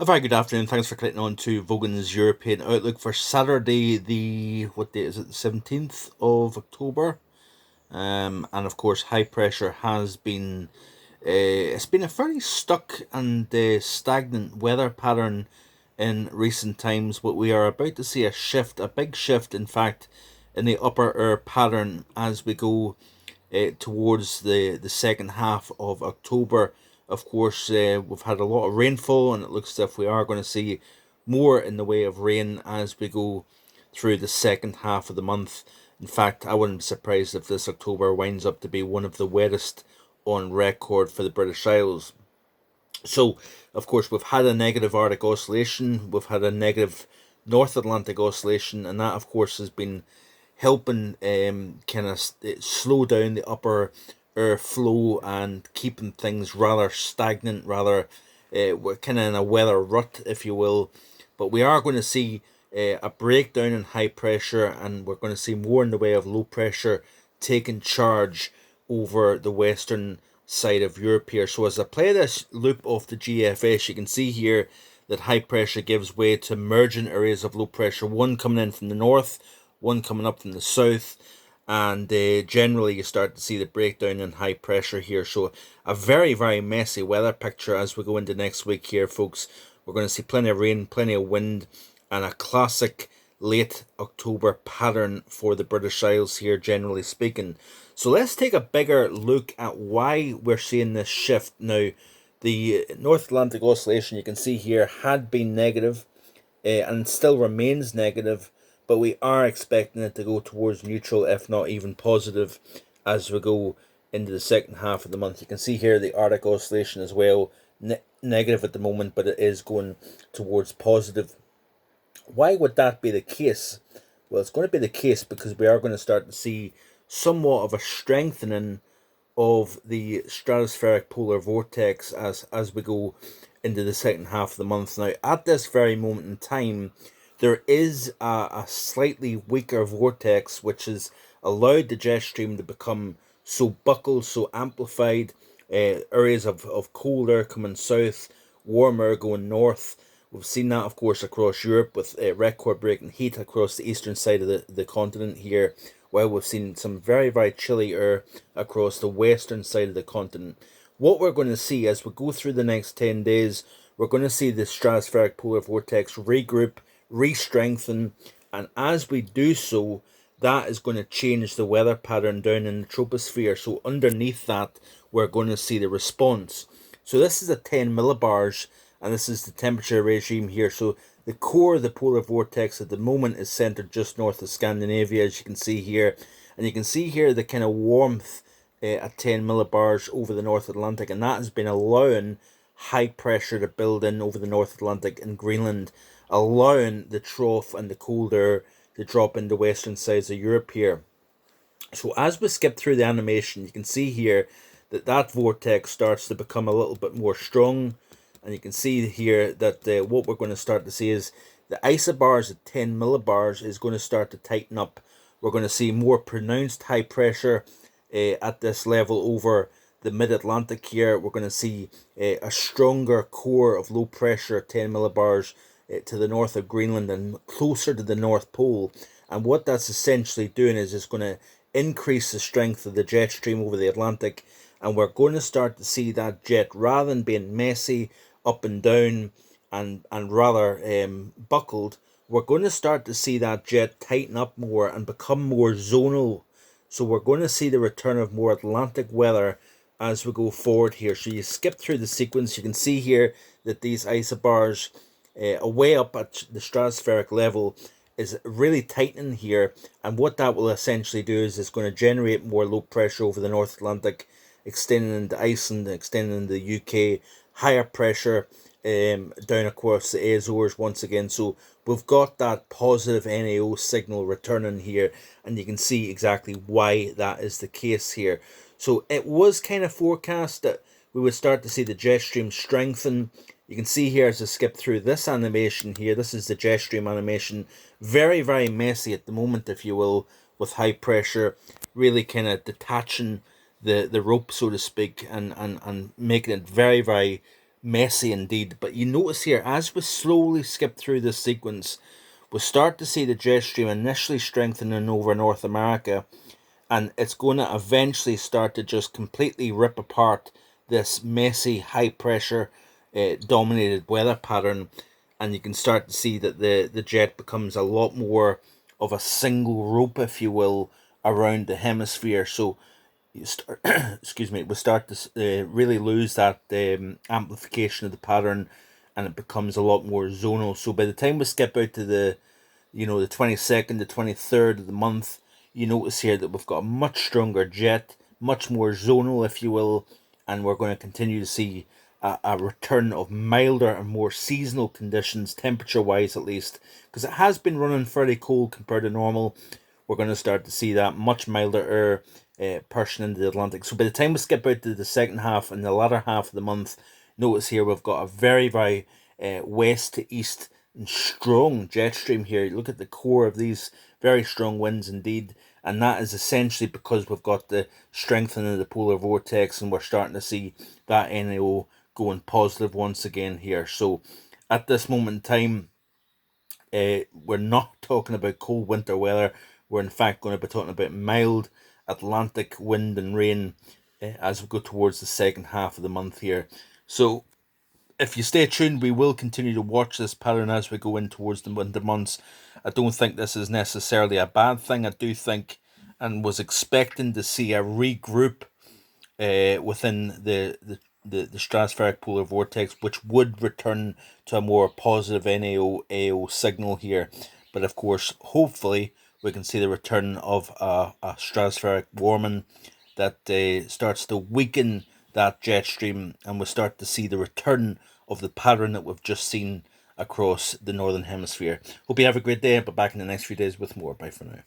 A very good afternoon. Thanks for clicking on to Vogan's European Outlook for Saturday, what date is it? The 17th of October. And of course, high pressure has been. It's been a fairly stuck and stagnant weather pattern in recent times, but we are about to see a shift, a big shift, in fact, in the upper air pattern as we go towards the second half of October. Of course, we've had a lot of rainfall, and it looks as if we are going to see more in the way of rain as we go through the second half of the month. In fact, I wouldn't be surprised if this October winds up to be one of the wettest on record for the British Isles. So, of course, we've had a negative Arctic oscillation, we've had a negative North Atlantic oscillation, and that, of course, has been helping kind of slow down the upper air flow and keeping things rather stagnant, rather we're kind of in a weather rut, if you will. But we are going to see a breakdown in high pressure, and we're going to see more in the way of low pressure taking charge over the western side of Europe here. So as I play this loop off the GFS, you can see here that high pressure gives way to emergent areas of low pressure, one coming in from the north, one coming up from the south, and generally you start to see the breakdown in high pressure here. So a very, very messy weather picture as we go into next week here, folks. We're going to see plenty of rain, plenty of wind, and a classic late October pattern for the British Isles here, generally speaking. So let's take a bigger look at why we're seeing this shift. Now, the North Atlantic oscillation, you can see here, had been negative and still remains negative, but we are expecting it to go towards neutral, if not even positive, as we go into the second half of the month. You can see here the Arctic oscillation as well, negative at the moment, but it is going towards positive. Why would that be the case? Well, it's going to be the case because we are going to start to see somewhat of a strengthening of the stratospheric polar vortex as we go into the second half of the month. Now, at this very moment in time, there is a slightly weaker vortex which has allowed the jet stream to become so buckled, so amplified. Areas of cold air coming south, warm air going north. We've seen that, of course, across Europe with record-breaking heat across the eastern side of the continent here, while we've seen some very, very chilly air across the western side of the continent. What we're going to see as we go through the next 10 days, we're going to see the stratospheric polar vortex regroup, re-strengthen, and as we do so, that is going to change the weather pattern down in the troposphere. So underneath that, we're going to see the response. So this is a 10 millibars, and this is the temperature regime here. So the core of the polar vortex at the moment is centered just north of Scandinavia, as you can see here. And you can see here the kind of warmth at 10 millibars over the North Atlantic, and that has been allowing high pressure to build in over the North Atlantic and Greenland, allowing the trough and the cold air to drop into western sides of Europe here. So as we skip through the animation, you can see here that that vortex starts to become a little bit more strong, and you can see here that what we're going to start to see is the isobars at 10 millibars is going to start to tighten up. We're going to see more pronounced high pressure at this level over the mid-Atlantic here. We're going to see a stronger core of low pressure at 10 millibars to the north of Greenland and closer to the North Pole. And what that's essentially doing is it's going to increase the strength of the jet stream over the Atlantic, and we're going to start to see that jet, rather than being messy up and down and rather buckled, we're going to start to see that jet tighten up more and become more zonal. So we're going to see the return of more Atlantic weather as we go forward here. So you skip through the sequence, you can see here that these isobars away up at the stratospheric level is really tightening here, and what that will essentially do is it's going to generate more low pressure over the North Atlantic, extending into Iceland, extending into the UK, higher pressure down across the Azores once again. So we've got that positive NAO signal returning here, and you can see exactly why that is the case here. So it was kind of forecast that we would start to see the jet stream strengthen. You can see here as I skip through this animation here, this is the jet stream animation. Very, very messy at the moment, if you will, with high pressure, really kind of detaching the rope, so to speak, and making it very, very messy indeed. But you notice here, as we slowly skip through this sequence, we start to see the jet stream initially strengthening over North America, and it's going to eventually start to just completely rip apart this messy, high pressure, dominated weather pattern. And you can start to see that the jet becomes a lot more of a single rope, if you will, around the hemisphere. So you start, excuse me, we start to really lose that amplification of the pattern, and it becomes a lot more zonal. So by the time we skip out to the 22nd, the 23rd of the month, you notice here that we've got a much stronger jet, much more zonal, if you will, and we're going to continue to see a return of milder and more seasonal conditions, temperature wise at least, because it has been running fairly cold compared to normal. We're going to start to see that much milder air pushing into the Atlantic. So by the time we skip out to the second half and the latter half of the month, notice here we've got a very, very west to east and strong jet stream here. Look at the core of these very strong winds indeed. And that is essentially because we've got the strengthening of the polar vortex, and we're starting to see that NAO going positive once again here. So at this moment in time, we're not talking about cold winter weather. We're in fact going to be talking about mild Atlantic wind and rain as we go towards the second half of the month here. So if you stay tuned, we will continue to watch this pattern as we go in towards the winter months. I don't think this is necessarily a bad thing. I do think and was expecting to see a regroup within the stratospheric polar vortex, which would return to a more positive NAO AO signal here. But of course, hopefully, we can see the return of a stratospheric warming that starts to weaken that jet stream, and we start to see the return of the pattern that we've just seen across the northern hemisphere. Hope you have a great day, but back in the next few days with more. Bye for now.